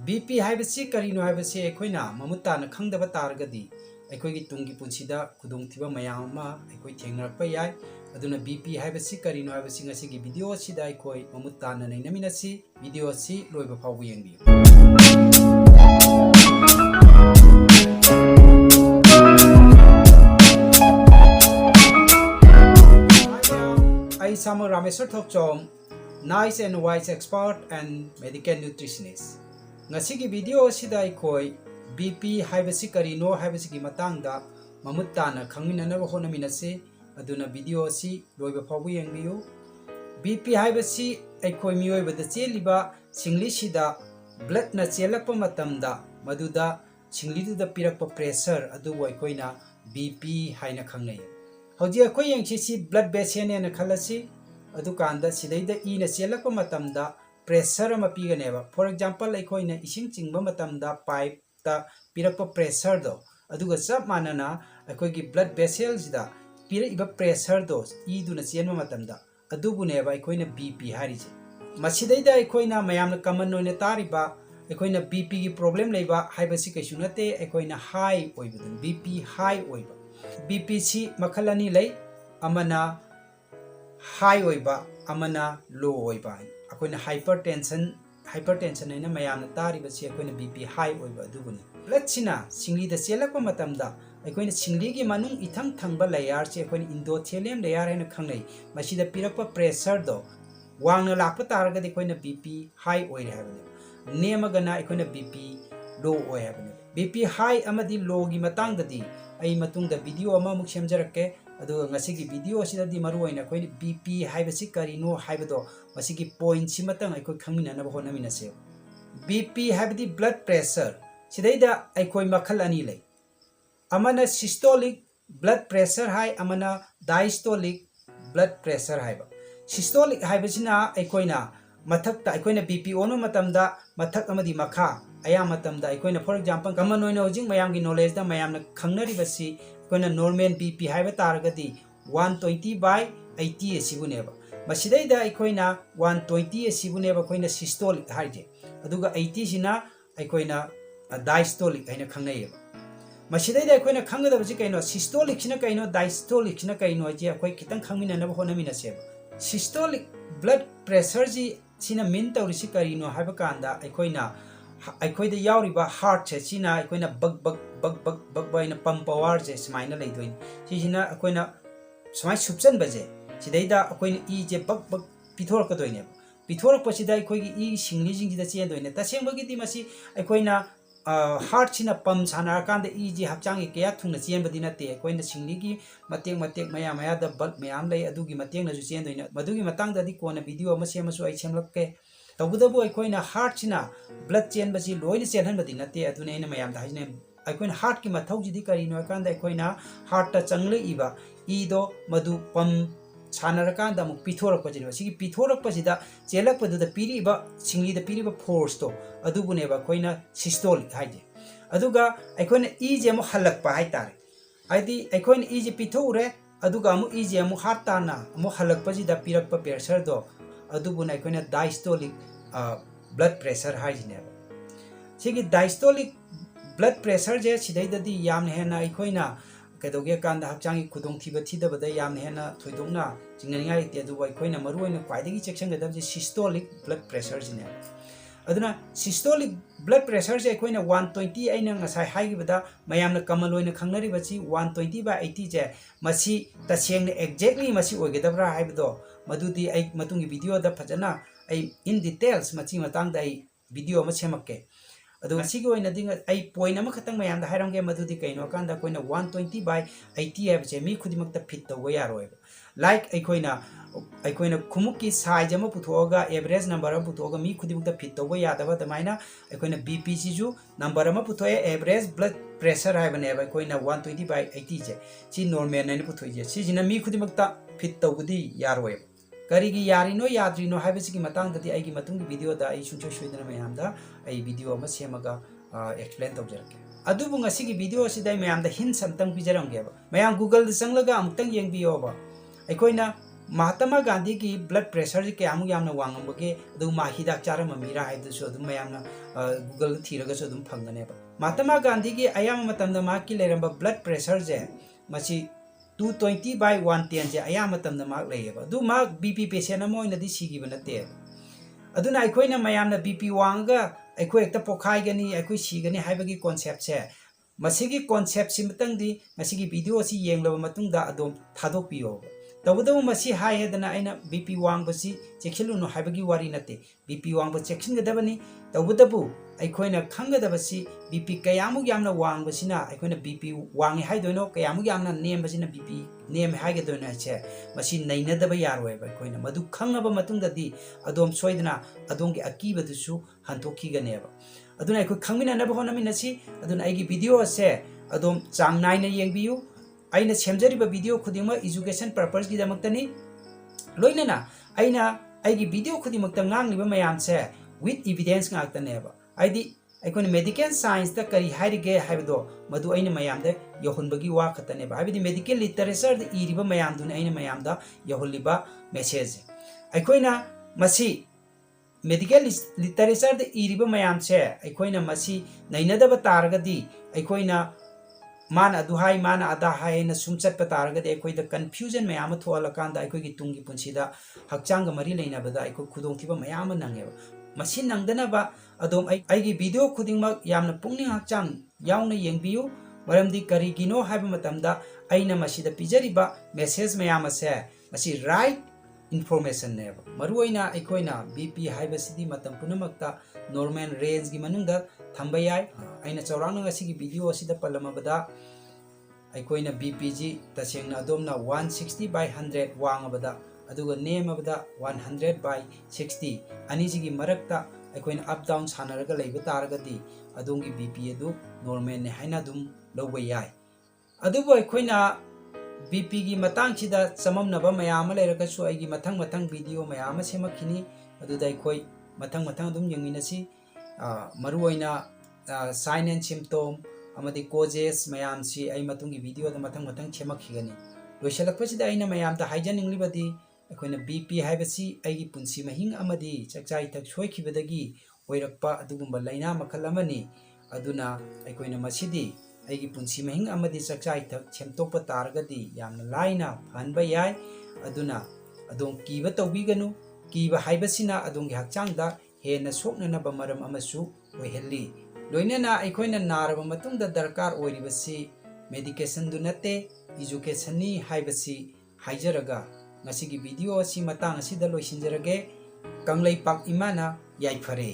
BP Haibasi Karino Haibasi Equina, Mamutana Kangdava Targadi, Equi Tungi Punsida, Kuduntiva Mayama, Equi Tengar Payai, Aduna BP Haibasi Karino Haibasi Sigi video Sidai Koi, Mamutana Naminasi, video C, Loiva Pawi. I am Rameshwar Thokchom, nice and wise expert and medical nutritionist. Ngasigi video sida ikoi BP Haibasi Karino Haibasi matangda mamutana khangminanaba honaminase aduna video si loiba phawi yengbiu. BP Haibasi aikoi miyoibada cheliba singli sida blood na chelakpa matamda maduda singli da pirakpa pressure adu waikoina BP haina khangnai. Hauji akoi yengsi blood vessel ne na khalasi adu kanda sidaida e na chelakpa matamda pressure ama piganeba. For example, aikoina ising chingba matamda pipe ta pirakpa pressure do aduga chap manana aikoigi blood vessels da piraiba pressure do e duna chenma matamda adubuneba aikoina BP harije. Masidaida aikoina mayamna common oina tariba aikoina BP gi problem leiba haibasi kaisu nate aikoina high oibadun BP high oiba. BP si makhalani lei amana high oiba amana low oiba. Akoina hypertension aina mayamna taribasi akoina BP high oiba aduguni. Blood sina singli da chelakpa matamda akoina singli gi manung ithang thangba layer che akoina endothelium layer haina khangnai. Masida pirakpa pressure do wangna lakpa taragadi akoina BP high oire habane. Nemagana akoina BP low oire habane. BP high amadi low gi matangdadi ai matungda video ama muk semjarakke. Adu ngasigi video sida di maru oina koi BP Haibasi Karino haibado masigi point simatang aikoi khangmina na bahona minase. BP haibadi blood pressure sidaida aikoi makhal ani lei. Amana systolic blood pressure hai amana diastolic blood pressure haiba. Systolic haibasina aikoina mathak ta aikoina BP ono matamda mathak amadi makha aya matamda aikoina for example common oina hojing mayamgi knowledge da mayamna khangnari basi koina normal BP haiba taragadi 120 by 80 asibuneba. Masidaida aikoina 120 asibuneba koina systolic haije. Aduga 80 sina aikoina diastolic haina khangnayeba. Masidaida aikoina khanggadabasi kaino systolic sina kaino diastolic sina kaino je akoi kitang khangminanaba honaminaseba. Systolic blood pressure ji sina min tawrisi karino haiba kanda aikoina aikoida yauriba heart che sina aikoina bag baina pump power je smaina leidoin sina akoina smai subsan baje sidaida akoina e je bag pithor ka doine pithor pasida akoigi e singli jing da chen doine taseng bagi di masi akoina heart sina pump sana kanda e je hakchang ge kya thungna chen badina te akoina singli gi mateng maya da bag mayam lei adugi mateng na ju chen doine madugi matang da di kona video ama semasu ai semlakke tawudabu aikoina heart sina blood chain basi loina chen han badina te aduna ina mayam da hajne aikoina heart ki mathau jidi karino kanda aikoina heart ta changle iba ido madu pam chanara kanda mu pithorak pajini sigi pithorak pasida chelak padu da piri ba singli da piri ba force to adubune ba aikoina systolic haije aduga aikoina e je mu halak pa hai tare aidi aikoina e je pithore aduga mu e je mu heart ta na mu halak pasida pirak pa pressure do adubuna aikoina diastolic blood pressure haijine sigi diastolic blood pressure je sidaida di yamna hena aikoina kedoge kanda hakchangi khudong thiba thidabada yamna hena thoidongna jingningai te du aikoina maruoina kwaidagi cheksangada je systolic blood pressure jine aduna systolic blood pressure je aikoina 120 aina ngasai haigibada mayamna kamaloina khangnari bachi 120 by 80 je masi tasengna exactly masi ogedabra haibado madudi ai matungi video da phajana ai in details machi matang da ai video ma chemakke adu sigi oina ding ai point ama khatang mayam da hairamge madudi kaino kanda koina 120 by 80 have je mi khudimak ta fit to yaroi like aikoina khumuki size ama puthoga average number ama puthoga mi khudimak ta fit to yadaba tamaina aikoina BP siju number ama puthoe average blood pressure hai bane ba koina 120 by 80 je si normal nai puthoi je si jina mi khudimak ta fit to gudi yaroi karigi yarino yadrino haibasi matang dati aigi matungi video da ai suncho shoidana mayam da ai video ma semaga explain tawjarake adubu ngasigi video sidai mayam da hin samtang bijaramge ba mayam google da sanglaga amtang yengbiyo ba aikoina Mahatma Gandhi की blood pressure के आमु यामना वांगबगे अदु मा हिदाक चारममीरा हाइदसु अदु मयामना Google थीरगसु अदु फंगनेबा महात्मा गांधी की अयाम मतमदा मा की लेरंबा ब्लड प्रेशर जे मसी 220 by 110 जे अयाम मतमदा मा लेयबा अदु मा बीपी पेशेंट अमा ओइनदी सिगिबा नते अदुना अखोइना मयामना बीपी वांगा अखोइ एकता पोखाइगनी अखोइ सिगनी हाइबगी कॉन्सेप्ट से मसीगी कॉन्सेप्ट सिमतंगदी मसीगी वीडियो सी येंगलबा मतुंगदा अदोम थादोपियो तबदम मसी हाइदना अइना बीपी वांगबसी चेखिलुनो हाइबगी वारी नते बीपी वांगब चेखिनगदबनी तबदबु अखोइना खंगदबसी बीपी कयामु यामना वांगबसिना अखोइना बीपी वांगे हाइदोनो कयामु यामना नेमबसिना बीपी नेम हाइगदोनो छे मसी नैनदब यारोयबा अखोइना मदु खंगबा मतुंगददी अदोम सोइदना अदोंगी अकीबदुसु हंतोखिगनेबा अदुना अखोइ खंगमिननबा होनमिनसी अदुना अइगी वीडियो से अदोम चांग नाइना येंगबियु अइना सेमजरिबा वीडियो खुदिमा एजुकेशन पर्पस की दमक्तनी लोइनना अइना अइगी वीडियो खुदिमक्ता ngangliba mayam se with evidence ngaktaneba aidi अखोन मेडिकल साइंस द करी हाइरिगे हाइबदो मदु अइना mayam द यहुनबगी वा खतनेबा हाइबदि मेडिकल लिटरेचर द इरिबा mayam दुन अइना mayam द यहुलिबा मेसेज अखोइना मसी मेडिकल लिटरेचर द इरिबा mayam से अखोइना मसी नैनदबा तारगदी अखोइना मान अदुहाई मान आदा हाई न सुमचत पतारगदे अखोइ द कन्फ्यूजन मयाम थोलकांदा अखोइ की तुंगी पुंसीदा हक्चांग मरी लेनाबदा अखोइ खुदोंथिबा मयाम नंगेबा मसी नंगदनबा अदोम अइगी वीडियो खुदिंगमक यामना पुंगनिंग हक्चांग यावना येंगबियु मरमदि करिगिनो हाइबा मतमदा अइना मसीदा पिजरिबा मेसेज मयाम से मसी राइट इन्फॉर्मेशन नेबा मरुइना अखोइना बीपी हाइबसिदी मतम पुनमक्ता नॉर्मल रेंज की मनुंगदा थंबा याय अइना चौरांग ngasi की वीडियो असिदा पलमबदा अखोइना बीपी जी तसेंगना अदोमना 160 by 100 वांगबदा अदुगा नेमबदा 100 by 60 अनिजी की मरक्ता अखोइना अप डाउन सानरगा लेबा तारगदी अदोंगी बीपी अदु नॉर्मल ने हाइना दुम लौबा याय अदुबो अखोइना बीपी की मतंग सिदा सममनबा मयाम लेरगसु अइगी मथंग मथंग वीडियो मयाम सेमखिनी अदुदा अखोइ मथंग मथंग दुम यंगिनसी मरुओइना साइन एंड सिम्पटम अमदि कोजेस मयाम सी अइ मतुंगी वीडियो द मथंग मथंग सेमखिगनी लोइसलकपसिदा अइना मयाम द हाइजनिंगलिबदी अखोइना बीपी हाइबसी अइगी पुंसी महिंग अमदि चकचाइ तक सोइखिबदगी ओइरकपा अदुगुंबा लैना मखल अमनी अदुना अखोइना मसिदी अइगी पुंसी महिंग अमदि चकचाइ तक सेमतोकपा तारगदी यामना लाइना फहनबा याय अदुना अदोम कीबा तौबिगनु कीबा हाइबसिना अदोंगी हक्चांगदा हेना सोकननबा मरम अमसु ओइहल्ली लोइनना अखोइना नारबा मतुंगदा दरकार ओइरिबसी मेडिकेशन दु नते एजुकेशन नि हाइबसी हाइजरगा ngasi video asi matang asida loisinjarage kanglai pak imana yai phare।